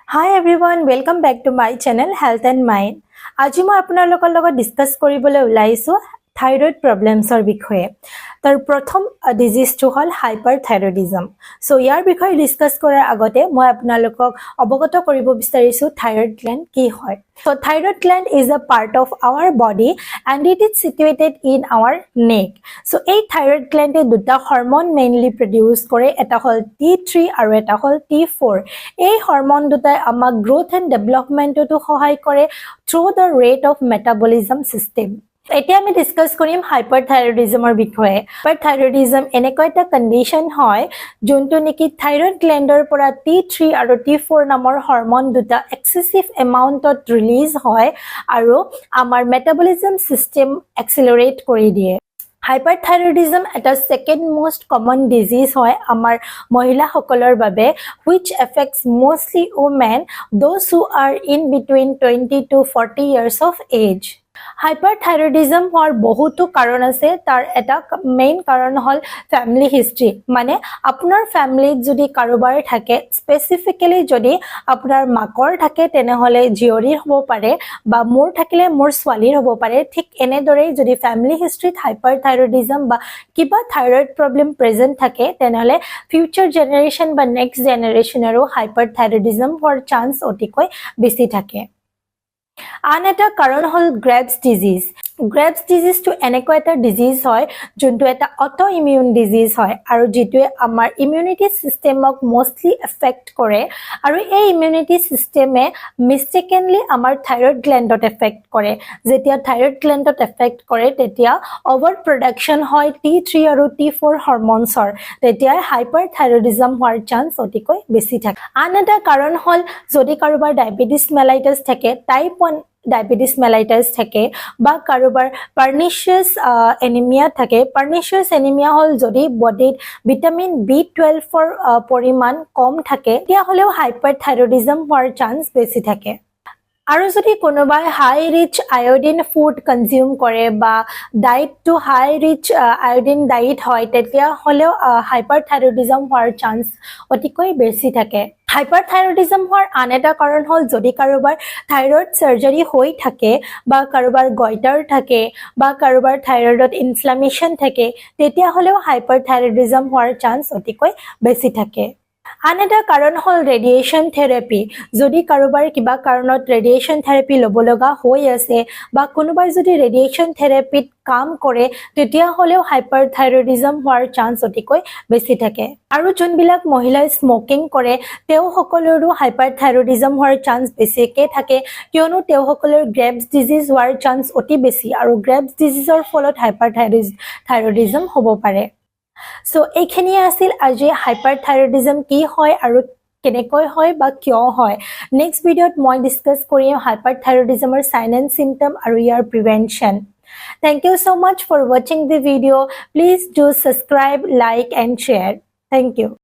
Hi everyone, welcome back to my channel Health and Mind. আজি মই আপোনালোকৰ লগত ডিসকাস কৰিবলৈ ওলাইছো thyroid problems or বিষয়ে। তাৰ প্ৰথম ডিজিজটো হল hyperthyroidism। সো ইয়াৰ বিষয়ে ডিসকাস কৰাৰ আগতে মই আপোনালোকক অৱগত কৰিব বিচাৰিছো thyroid gland কি হয়। So thyroid gland is a part of our body and it is situated in our neck. So এই thyroid gland দুটা হৰমন mainly produce কৰে, এটা হল T3 আৰু এটা হল T4। এই হৰমন দুটাই আমাক growth and development তো সহায় কৰে through the rate of metabolism system। এতিয়া আমি ডিসকাস কৰিম হাইপাৰথাইৰয়ডিজমৰ বিষয়ে। হাইপাৰথাইৰয়ডিজম এনেকুৱা এটা কন্ডিশন হয় যোনটো নেকি থাইৰয়ড গ্ল্যান্ডৰ পৰা T3 আৰু T4 নামৰ হৰমন দুটা এক্সেসিভ এমাউন্টত ৰিলিজ হয় আৰু আমাৰ মেটাবলিজম সিস্টেম এক্সেলাৰেট কৰি দিয়ে। Hyperthyroidism এটা second most common disease হয় আমাৰ মহিলাসকলৰ বাবে which affects mostly women, those who are in between 20 to 40 years of age. Hyperthyroidism হোৱাৰ বহুতো কাৰণ আছে, তাৰ এটা মেইন কাৰণ হল ফ্যামিলি হিষ্ট্ৰী। মানে আপোনাৰ ফ্যামিলিত যদি কাৰোবাৰ থাকে, স্পেসিফিক্যালি যদি আপোনাৰ মাকৰ থাকে তেনেহলে জীয়ৰীৰ হ'ব পাৰে বা মোৰ থাকিলে মোৰ ছোৱালীৰ হ'ব পাৰে। ঠিক এনেদৰে যদি ফ্যামিলি হিষ্ট্ৰীত হাইপাৰথাইৰয়ডিজম বা কিবা থাইৰয়ড প্ৰবলেম প্ৰেজেন্ট থাকে তেনেহলে ফিউচাৰ জেনাৰেশন বা নেক্সট জেনাৰেশনৰো হাইপাৰথাইৰয়ডিজম হোৱাৰ চান্স অতিকৈ বেছি থাকে। আন এটা কাৰণ হল গ্ৰেভছ ডিজিজ। গ্ৰেভছ ডিজিজটো এনেকুৱা এটা ডিজিজ হয় যোনটো এটা অটোইমিউন ডিজিজ হয় আৰু যেটোৱে আমাৰ ইমিউনিটি সিস্টেমক মোস্টলি এফেক্ট কৰে আৰু এই ইমিউনিটি সিস্টেমে মিস্টেকেনলি আমাৰ থাইৰয়ড গ্ল্যান্ডত এফেক্ট কৰে। যেতিয়া থাইৰয়ড গ্ল্যান্ডত এফেক্ট কৰে তেতিয়া ওভাৰ প্ৰডাকশন হয় T3 আৰু T4 হৰমনছৰ, তেতিয়া হাইপাৰথাইৰয়ডিজম হোৱাৰ চান্স অতিকৈ বেছি থাকে। আন এটা কাৰণ হল যদি কাৰোবাৰ ডায়াবেটিস মেলাইটাছ থাকে, টাইপ 1 ডায়াবেটিস মেলাইটাছ থাকে বা কাৰোবাৰ পাৰ্নিচিয়াছ এনিমিয়া থাকে। পাৰ্নিচিয়াছ এনিমিয়া হল যদি বডিত ভিটামিন B12 ৰ পৰিমাণ কম থাকে তেতিয়া হলেও হাইপাৰথাইৰয়ডিজম হোৱাৰ চান্স বেছি থাকে। আৰু যদি কোনোবাই হাই ৰিচ আয়োডিন ফুড কনজিউম কৰে বা ডায়েট টু হাই ৰিচ আয়োডিন ডায়েট হয় তেতিয়া হলেও হাইপাৰথাইৰয়ডিজম হোৱাৰ চান্স অতিকৈ বেছি থাকে। হাইপাৰথাইৰয়ডিজম হোৱাৰ আন এটা কাৰণ হল যদি কাৰোবাৰ থাইৰয়ড সাৰ্জাৰী হৈ থাকে বা কাৰোবাৰ গয়টাৰ থাকে বা কাৰোবাৰ থাইৰয়ডত ইনফ্লামেশন থাকে তেতিয়া হলেও হাইপাৰথাইৰয়ডিজম হোৱাৰ চান্স অতিকৈ বেছি থাকে। আন এটা কাৰণ হল ৰেডিয়েশন থেৰাপি। যদি কাৰোবাৰ কিবা কাৰণত ৰেডিয়েশন থেৰাপি ল'ব লগা হৈ আছে বা কোনোবাই যদি ৰেডিয়েশন থেৰাপিত কাম কৰে তেতিয়া হলেও হাইপাৰথাইৰয়ডিজম হোৱাৰ চান্স অতিকৈ বেছি থাকে। আৰু যোনবিলাক মহিলাই স্মোকিং কৰে তেওঁসকলৰো হাইপাৰথাইৰয়ডিজম হোৱাৰ চান্স বেছিকে থাকে কিয়নো তেওঁসকলৰ গ্ৰেভছ ডিজিজ হোৱাৰ চান্স অতি বেছি আৰু গ্ৰেভছ ডিজিজৰ ফলত হাইপাৰথাইৰয়ডিজম হ'ব পাৰে। সো এইখিনিয়ে আছিল আজি হাইপাৰথাইৰয়ডিজম কি হয় আৰু কেনেকৈ হয় বা কিয় হয়। নেক্সট ভিডিঅ'ত মই ডিসকাস কৰিম হাইপাৰথাইৰয়ডিজমৰ সাইন এণ্ড সিম্পটম আৰু ইয়াৰ প্ৰিভেনশন। Thank you so much for watching the video. Please do subscribe, like and share. Thank you.